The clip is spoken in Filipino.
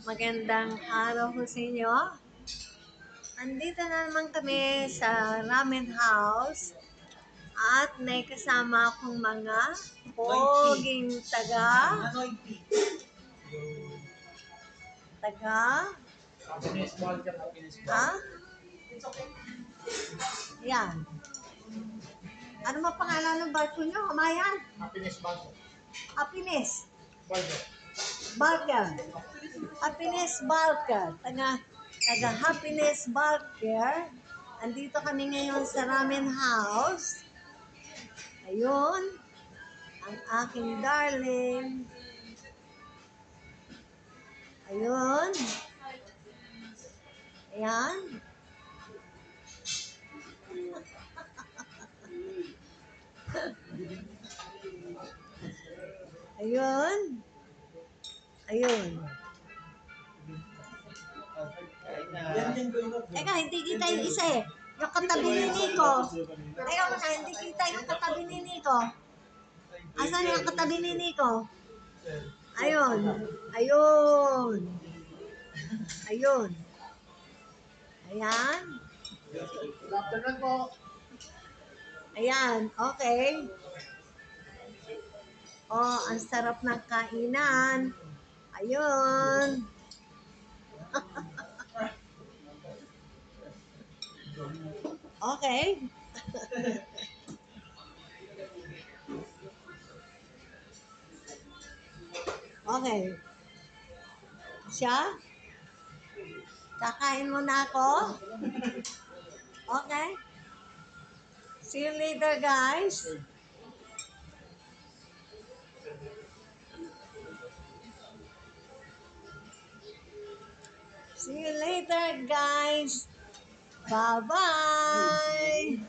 Magandang araw po sa inyo. Andito na naman kami sa Ramen House at may kasama akong mga poging taga ha? Yan. Ano ba pangalan ng barko nyo? Kamayan? Happiness. Barker. Happiness Barker. Taga Happiness Barker. Andito kami ngayon sa Ramen House. Ayun. Ang aking darling. Ayun. Ayan. Ayun. Ayun. Teka, hindi kita yung isa eh. Yung katabi ni Nico. Teka muna, hindi kita yung katabi ni Nico. Asan yung katabi ni Nico? Ayun. Ayun. Ayun. Ayan. Ayan, okay. Oh, ang sarap ng kainan. Ayun. Okay. Okay. Siya? Kakain mo na ako? Okay. See you later, guys. See you later, guys. Bye-bye.